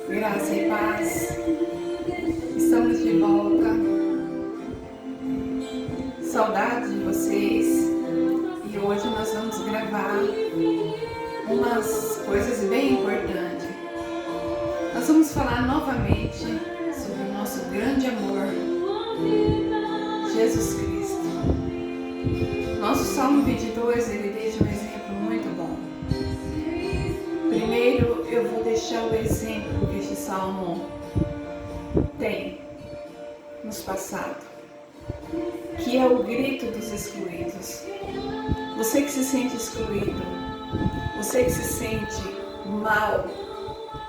Graça e paz. Estamos de volta. Saudade de vocês. E hoje nós vamos gravar umas coisas bem importantes. Nós vamos falar novamente sobre o nosso grande amor, Jesus Cristo. Nosso Salmo 22, ele deixa um exemplo muito bom. Primeiro, eu vou deixar o exemplo que este Salmo tem nos passado, que é o grito dos excluídos. Você que se sente excluído, você que se sente mal,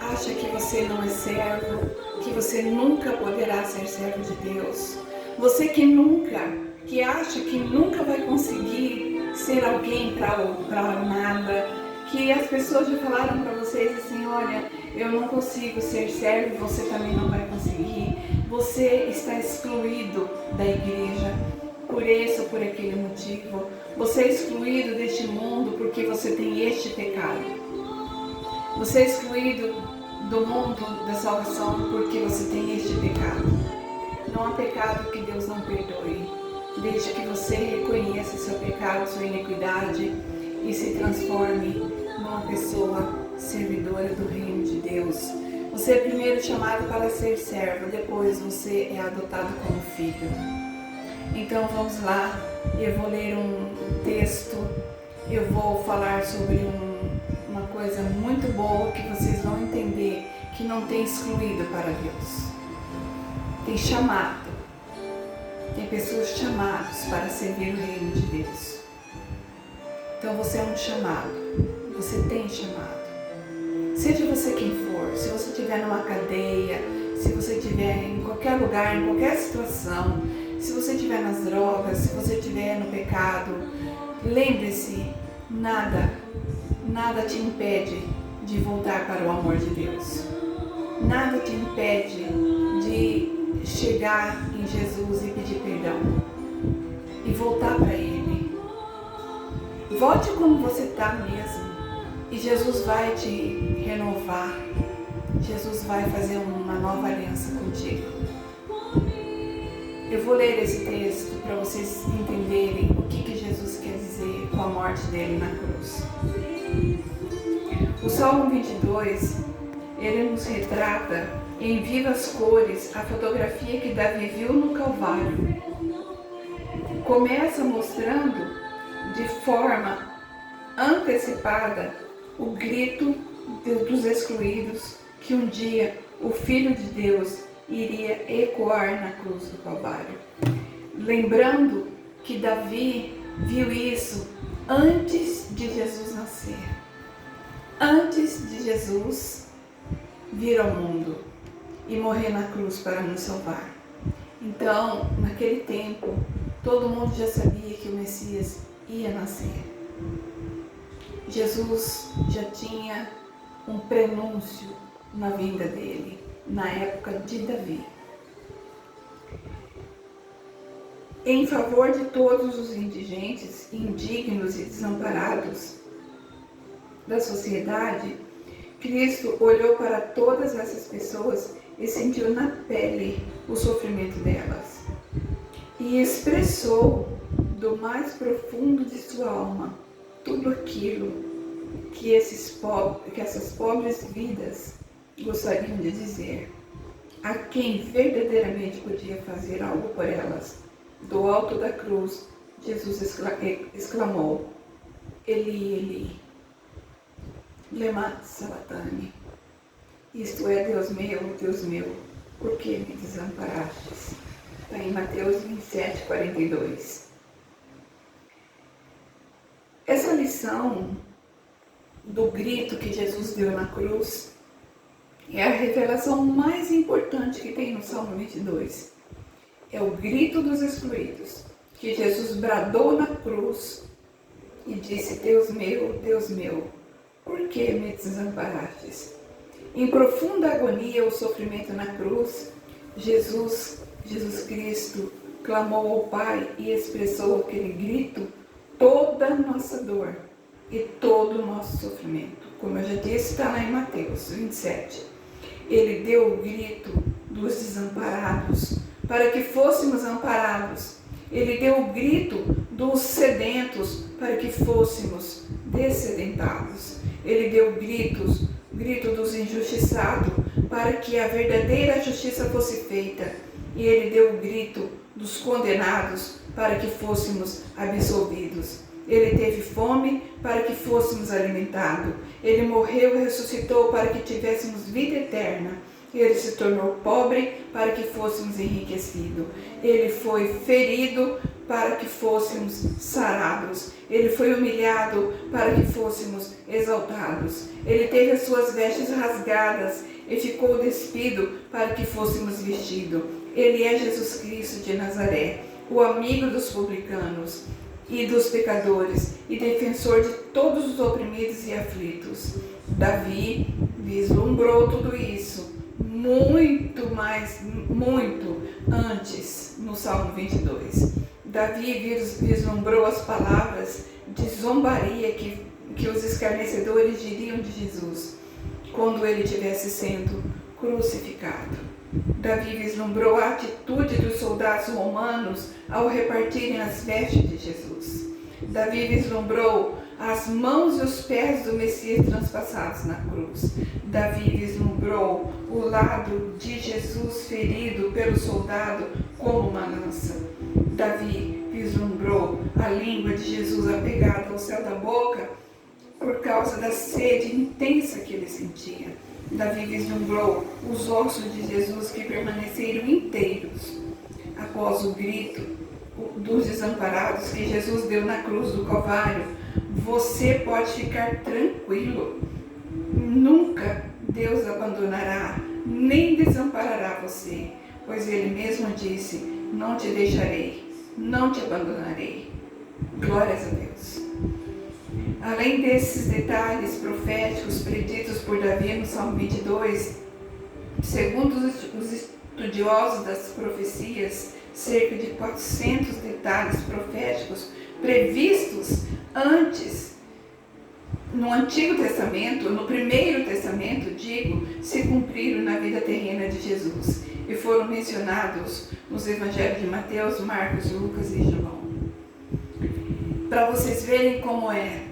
acha que você não é servo, que você nunca poderá ser servo de Deus, você que acha que nunca vai conseguir ser alguém para nada, que as pessoas já falaram para vocês assim, olha, eu não consigo ser servo, você também não vai conseguir, você está excluído da igreja por esse ou por aquele motivo, você é excluído deste mundo porque você tem este pecado, você é excluído do mundo da salvação porque você tem este pecado. Não há pecado que Deus não perdoe, desde que você reconheça seu pecado, sua iniquidade e se transforme numa pessoa servidora do reino de Deus. Você é primeiro chamado para ser servo, depois você é adotado como filho. Então vamos lá, eu vou ler um texto, eu vou falar sobre uma coisa muito boa que vocês vão entender que não tem excluído para Deus. Tem chamado, tem pessoas chamadas para servir o reino de Deus. Então você é um chamado, você tem chamado. Seja você quem for, se você estiver numa cadeia, se você estiver em qualquer lugar, em qualquer situação, se você estiver nas drogas, se você estiver no pecado, lembre-se, nada te impede de voltar para o amor de Deus. Nada te impede de chegar em Jesus e pedir perdão e voltar para Ele. Volte como você está mesmo e Jesus vai te renovar. Jesus vai fazer uma nova aliança contigo. Eu vou ler esse texto para vocês entenderem o que Jesus quer dizer com a morte dele na cruz. O Salmo 22, ele nos retrata em vivas cores a fotografia que Davi viu no Calvário. Começa mostrando de forma antecipada o grito dos excluídos que um dia o Filho de Deus iria ecoar na cruz do Calvário. Lembrando que Davi viu isso antes de Jesus nascer, antes de Jesus vir ao mundo e morrer na cruz para nos salvar. Então, naquele tempo, todo mundo já sabia que o Messias ia nascer. Jesus já tinha um prenúncio na vinda dele, na época de Davi. Em favor de todos os indigentes, indignos e desamparados da sociedade, Cristo olhou para todas essas pessoas e sentiu na pele o sofrimento delas. E expressou do mais profundo de sua alma tudo aquilo que essas pobres vidas gostariam de dizer. A quem verdadeiramente podia fazer algo por elas. Do alto da cruz, Jesus exclamou: Eli, Eli, lema sabachthani. Isto é, Deus meu, por que me desamparastes? Está em Mateus 27, 42. Essa lição do grito que Jesus deu na cruz é a revelação mais importante que tem no Salmo 22. É o grito dos excluídos, que Jesus bradou na cruz e disse: Deus meu, por que me desamparastes? Em profunda agonia ou sofrimento na cruz, Jesus Cristo clamou ao Pai e expressou aquele grito toda a nossa dor e todo o nosso sofrimento. Como eu já disse, está lá em Mateus 27. Ele deu o grito dos desamparados para que fôssemos amparados. Ele deu o grito dos sedentos para que fôssemos dessedentados. Ele deu o grito dos injustiçados para que a verdadeira justiça fosse feita. E ele deu o grito dos condenados para que fôssemos absolvidos. Ele teve fome para que fôssemos alimentados. Ele morreu e ressuscitou para que tivéssemos vida eterna. Ele se tornou pobre para que fôssemos enriquecidos. Ele foi ferido para que fôssemos sarados. Ele foi humilhado para que fôssemos exaltados. Ele teve as suas vestes rasgadas e ficou despido para que fôssemos vestidos. Ele é Jesus Cristo de Nazaré, o amigo dos publicanos e dos pecadores e defensor de todos os oprimidos e aflitos. Davi vislumbrou tudo isso muito antes, no Salmo 22. Davi vislumbrou as palavras de zombaria que os escarnecedores diriam de Jesus quando ele estivesse sendo crucificado. Davi vislumbrou a atitude dos soldados romanos ao repartirem as vestes de Jesus. Davi vislumbrou as mãos e os pés do Messias transpassados na cruz. Davi vislumbrou o lado de Jesus ferido pelo soldado como uma lança. Davi vislumbrou a língua de Jesus apegada ao céu da boca por causa da sede intensa que ele sentia. Davi vislumbrou os ossos de Jesus que permaneceram inteiros após o grito dos desamparados que Jesus deu na cruz do Calvário. Você pode ficar tranquilo. Nunca Deus abandonará, nem desamparará você, pois Ele mesmo disse: não te deixarei, não te abandonarei. Glórias a Deus. Além desses detalhes proféticos preditos por Davi no Salmo 22, segundo os estudiosos das profecias, cerca de 400 detalhes proféticos previstos antes, no Antigo Testamento, no Primeiro Testamento, se cumpriram na vida terrena de Jesus e foram mencionados nos Evangelhos de Mateus, Marcos, Lucas e João. Para vocês verem como é,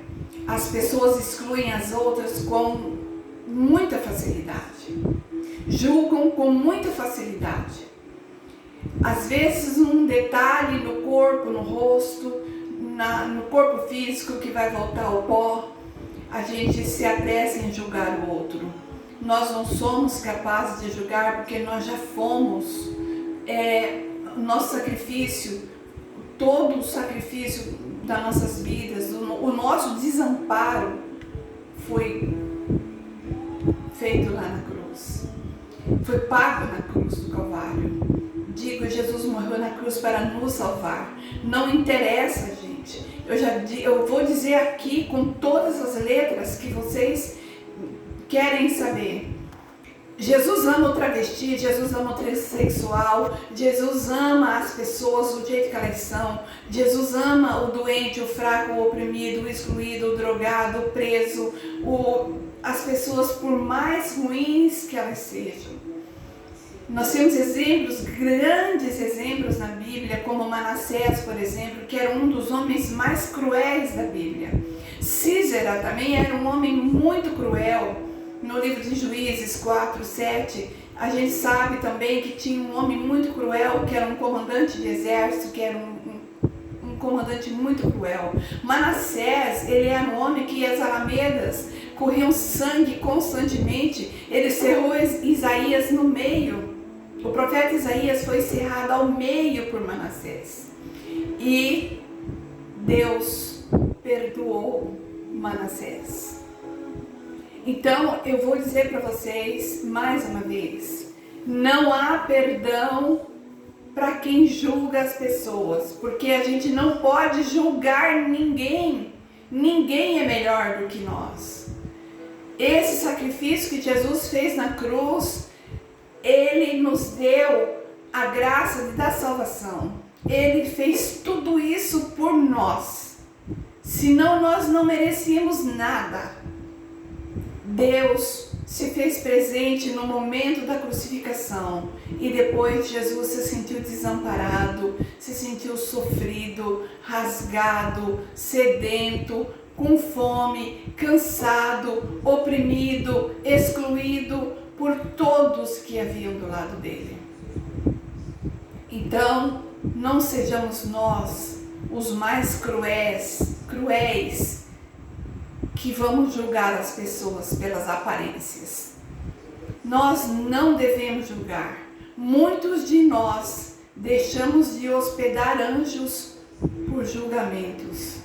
as pessoas excluem as outras com muita facilidade, julgam com muita facilidade. Às vezes um detalhe no corpo, no rosto, no corpo físico que vai voltar ao pó, a gente se apressa em julgar o outro. Nós não somos capazes de julgar porque nós já fomos. Nosso sacrifício, todo o sacrifício das nossas vidas, o nosso desamparo foi feito lá na cruz. Foi pago na cruz do Calvário. Jesus morreu na cruz para nos salvar. Não interessa, gente. Eu vou dizer aqui com todas as letras que vocês querem saber. Jesus ama o travesti, Jesus ama o transexual, Jesus ama as pessoas do jeito que elas são, Jesus ama o doente, o fraco, o oprimido, o excluído, o drogado, o preso, as pessoas por mais ruins que elas sejam. Nós temos exemplos, grandes exemplos na Bíblia, como Manassés, por exemplo, que era um dos homens mais cruéis da Bíblia. Císera também era um homem muito cruel. No livro de Juízes 4:7, a gente sabe também que tinha um homem muito cruel, que era um comandante de exército, que era um comandante muito cruel. Manassés, ele era um homem que as alamedas corriam sangue constantemente. Ele cerrou Isaías no meio. O profeta Isaías foi cerrado ao meio por Manassés. E Deus perdoou Manassés. Então, eu vou dizer para vocês, mais uma vez, não há perdão para quem julga as pessoas, porque a gente não pode julgar ninguém. Ninguém é melhor do que nós. Esse sacrifício que Jesus fez na cruz, Ele nos deu a graça da salvação. Ele fez tudo isso por nós. Senão nós não merecíamos nada. Deus se fez presente no momento da crucificação e depois Jesus se sentiu desamparado, se sentiu sofrido, rasgado, sedento, com fome, cansado, oprimido, excluído por todos que haviam do lado dele. Então, não sejamos nós os mais cruéis que vamos julgar as pessoas pelas aparências. Nós não devemos julgar. Muitos de nós deixamos de hospedar anjos por julgamentos.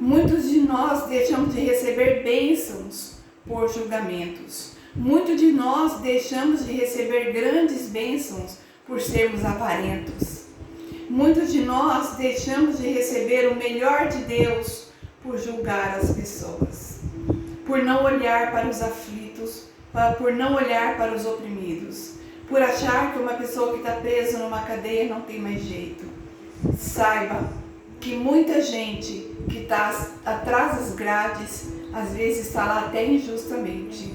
Muitos de nós deixamos de receber bênçãos por julgamentos. Muitos de nós deixamos de receber grandes bênçãos por sermos avarentos. Muitos de nós deixamos de receber o melhor de Deus por julgar as pessoas, por não olhar para os aflitos, por não olhar para os oprimidos, por achar que uma pessoa que está presa numa cadeia não tem mais jeito. Saiba que muita gente que está atrás das grades, às vezes está lá até injustamente.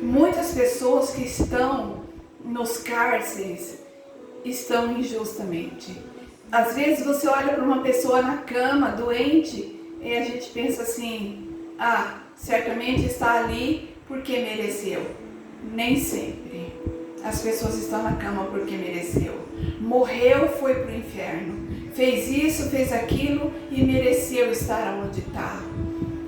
Muitas pessoas que estão nos cárceres estão injustamente. Às vezes você olha para uma pessoa na cama, doente, e a gente pensa assim, certamente está ali porque mereceu. Nem sempre. As pessoas estão na cama porque mereceu. Morreu, foi para o inferno. Fez isso, fez aquilo e mereceu estar onde está.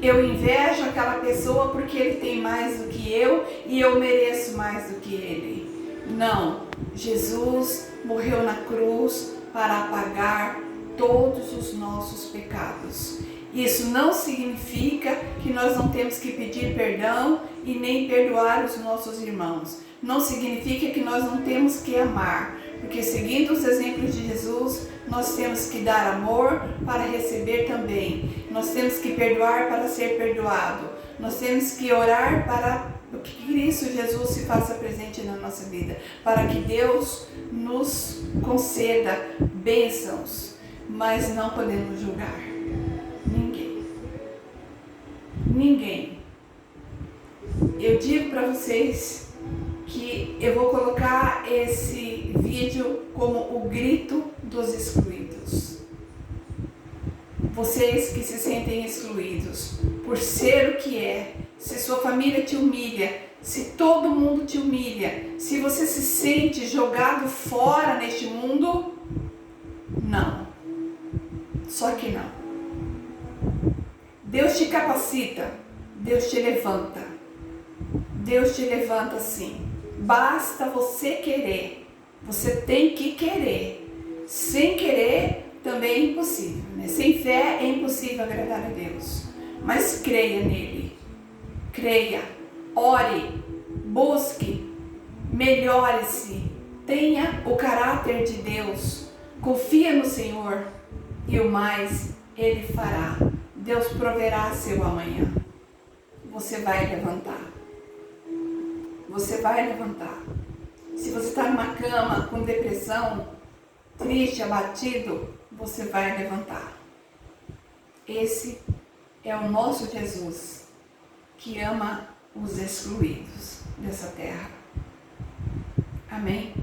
Eu invejo aquela pessoa porque ele tem mais do que eu e eu mereço mais do que ele. Não, Jesus morreu na cruz para apagar todos os nossos pecados. Isso não significa que nós não temos que pedir perdão e nem perdoar os nossos irmãos. Não significa que nós não temos que amar, porque seguindo os exemplos de Jesus, nós temos que dar amor para receber também. Nós temos que perdoar para ser perdoado. Nós temos que orar para que Cristo Jesus se faça presente na nossa vida, para que Deus nos conceda bênçãos, mas não podemos julgar ninguém. Eu digo para vocês que eu vou colocar esse vídeo como o grito dos excluídos. Vocês que se sentem excluídos por ser o que é, se sua família te humilha, se todo mundo te humilha, se você se sente jogado fora neste mundo, não. Só que não. Deus te capacita, Deus te levanta. Deus te levanta sim. Basta você querer. Você tem que querer. Sem querer também é impossível, né? Sem fé é impossível agradar a Deus. Mas creia nele. Creia. Ore. Busque. Melhore-se. Tenha o caráter de Deus. Confia no Senhor. E o mais Ele fará. Deus proverá seu amanhã. Você vai levantar. Você vai levantar. Se você está numa cama com depressão, triste, abatido, você vai levantar. Esse é o nosso Jesus, que ama os excluídos dessa terra. Amém?